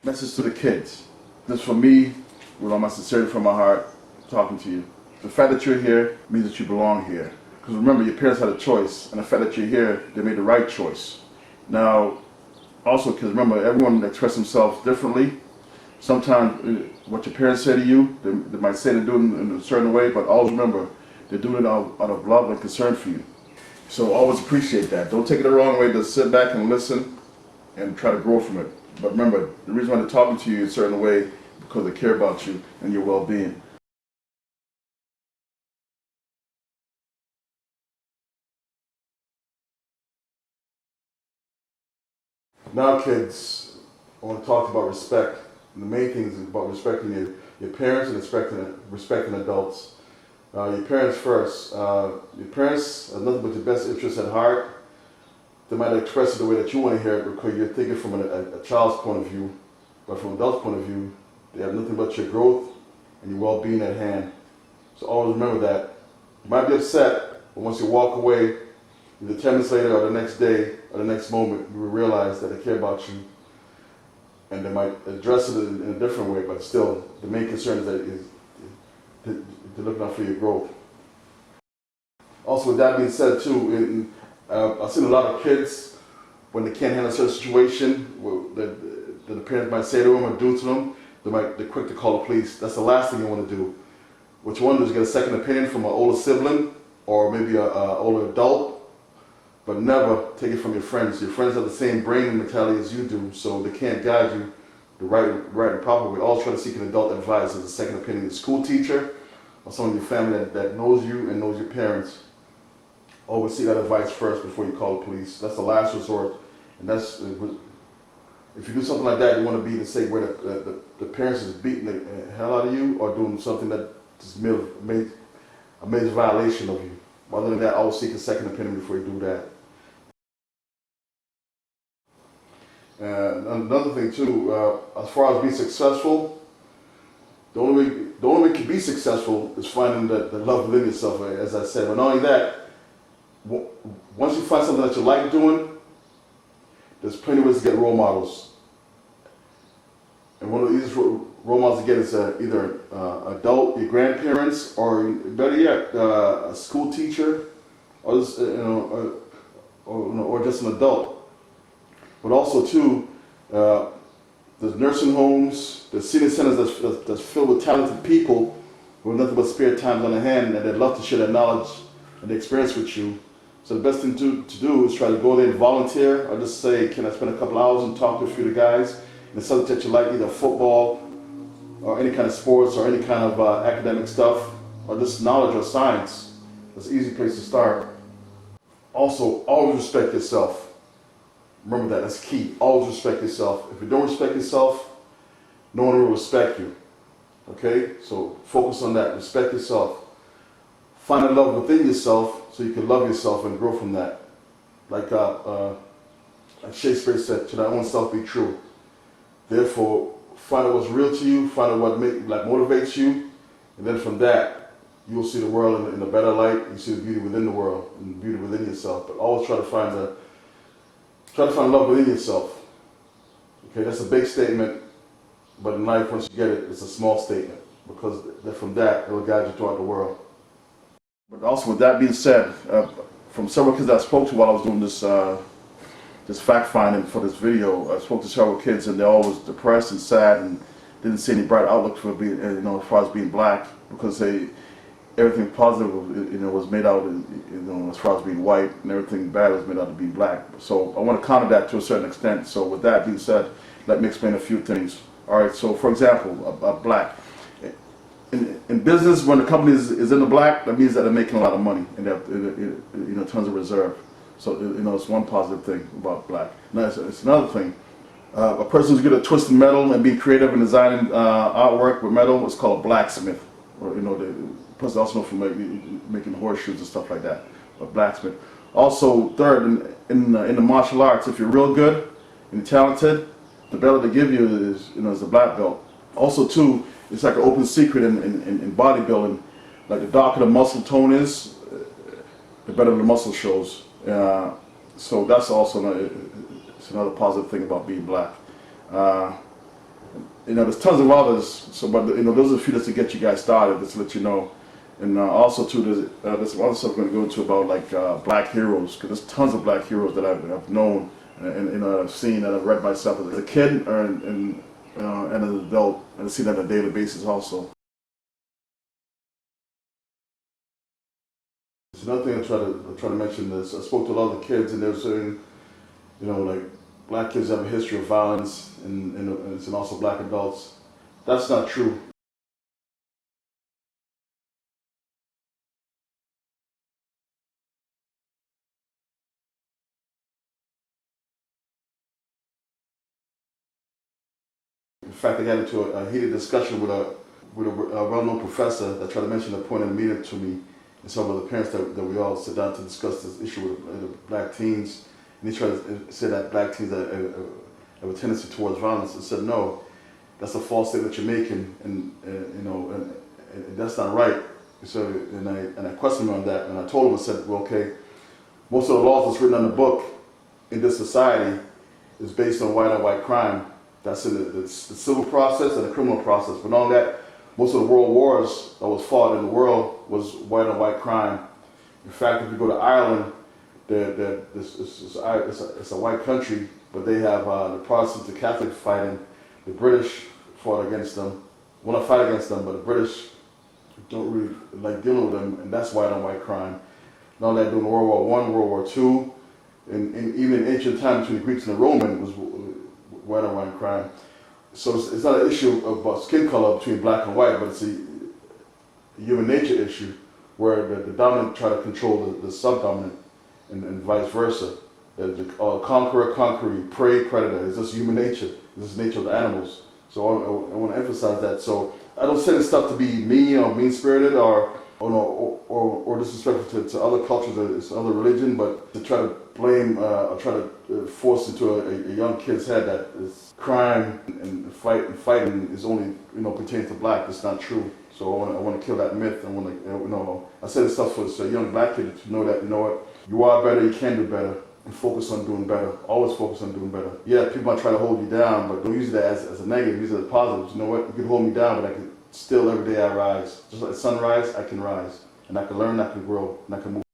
Message to the kids. This for me, with all my sincerity from my heart, talking to you. The fact that you're here means that you belong here. Because remember, your parents had a choice, and the fact that you're here, they made the right choice. Now, also, because remember, everyone expresses themselves differently. Sometimes what your parents say to you, they might say they do it in a certain way, but always remember, they're doing it out of love and concern for you. So always appreciate that. Don't take it the wrong way. Just sit back and listen and try to grow from it. But remember, the reason why they're talking to you in a certain way because they care about you and your well-being. Now, kids, I want to talk about respect. And the main thing is about respecting your parents and respecting adults. Your parents first. Your parents have nothing but your best interests at heart. They might express it the way that you want to hear it because you're thinking from a child's point of view. But from an adult's point of view, they have nothing but your growth and your well-being at hand. So always remember that. You might be upset, but once you walk away, either 10 minutes later or the next day or the next moment, you will realize that they care about you. And they might address it in a different way, but still, the main concern is that they're looking out for your growth. Also, with that being said too, I've seen a lot of kids, when they can't handle a certain situation, that the parents might say to them or do to them, they're quick to call the police. That's the last thing you want to do. What you want to do is get a second opinion from an older sibling or maybe an older adult, but never take it from your friends. Your friends have the same brain and mentality as you do, so they can't guide you the right and proper way. Always try to seek an adult advice as a second opinion. A school teacher or someone in your family that knows you and knows your parents. Always seek that advice first before you call the police. That's the last resort. And that's, if you do something like that, you want to be in the state where the parents is beating the hell out of you or doing something that is a major violation of you. Other than that, always seek a second opinion before you do that. And another thing too, as far as being successful, the only way you can be successful is finding the love within yourself, as I said. But not only that, once you find something that you like doing, there's plenty of ways to get role models. And one of the easiest role models to get is either adult, your grandparents, or better yet, a school teacher, or just, or just an adult. But also too, there's nursing homes, there's senior centers that's filled with talented people with nothing but spare time on their hand, and they'd love to share their knowledge and their experience with you. So the best thing to do is try to go there and volunteer, or just say, can I spend a couple hours and talk to a few of the guys? And it's something that you like, either football or any kind of sports or any kind of academic stuff, or just knowledge or science. It's an easy place to start. Also, always respect yourself. Remember that, that's key. Always respect yourself. If you don't respect yourself, no one will respect you. Okay? So focus on that. Respect yourself. Find the love within yourself so you can love yourself and grow from that. Like Shakespeare said, to thy own self be true. Therefore, find out what's real to you, find out what motivates you, and then from that, you'll see the world in a better light. You see the beauty within the world and the beauty within yourself. But always try to find love within yourself. Okay, that's a big statement, but in life, once you get it, it's a small statement, because from that, it will guide you throughout the world. But also, with that being said, from several kids I spoke to while I was doing this fact finding for this video, I spoke to several kids, and they're always depressed and sad, and didn't see any bright outlook for being, as far as being black, because everything positive, was made out, as far as being white, and everything bad was made out of being black. So I want to counter that to a certain extent. So with that being said, let me explain a few things. All right. So for example, black. In business, when the company is in the black, that means that they're making a lot of money and they have tons of reserve. So it's one positive thing about black. Now it's another thing. A person who's good at twisting metal and being creative and designing artwork with metal is called a blacksmith. Or the person also known for making horseshoes and stuff like that. A blacksmith. Also, third, in the martial arts, if you're real good and talented, the belt they give you is a black belt. Also, too, it's like an open secret in bodybuilding. Like the darker the muscle tone is, the better the muscle shows. So that's also another positive thing about being black. there's tons of others. So, but those are a few just to get you guys started, just to let you know. And also too, there's some other stuff we're going to go into about like black heroes, because there's tons of black heroes that I've known and I've seen, that I've read myself as a kid and as an adult, and I've seen that on a daily basis also. It's another thing I try to mention this. I spoke to a lot of the kids, and they were saying, like black kids have a history of violence, and also black adults. That's not true. In fact, I got into a heated discussion with a well-known professor that tried to mention a point in the meeting to me and some of the parents that we all sit down to discuss this issue with black teens. And he tried to say that black teens have a tendency towards violence. I said, no, that's a false statement you're making, and that's not right. So, and I questioned him on that, and I told him, I said, well, okay, most of the laws that's written in the book in this society is based on white on white crime. That's in the civil process and the criminal process. But not only that, most of the world wars that was fought in the world was white on white crime. In fact, if you go to Ireland, it's a white country, but they have the Protestants and Catholics fighting. The British fought against them. Want to fight against them, but the British don't really like dealing with them, and that's white on white crime. Not only that, during World War I, World War II, and even in ancient times between the Greeks and the Romans was white on white crime. So it's not an issue about skin color between black and white, but it's a human nature issue where the dominant try to control the subdominant, and vice versa. The conqueror, conqueree, prey, predator. It's just human nature. It's just the nature of the animals. So I want to emphasize that. So I don't say this stuff to be mean or mean-spirited or disrespectful to other cultures or other religion, but to try to blame or try to force into a young kid's head that is crime and fighting is only pertains to black. It's not true. So I want to kill that myth. I say this stuff for a young black kid to know that you are better, you can do better, and focus on doing better. Always focus on doing better. Yeah, people might try to hold you down, but don't use that as a negative. Use it as a positive. You know what? You can hold me down, but I can still every day I rise. Just like sunrise, I can rise, and I can learn, I can grow, and I can move.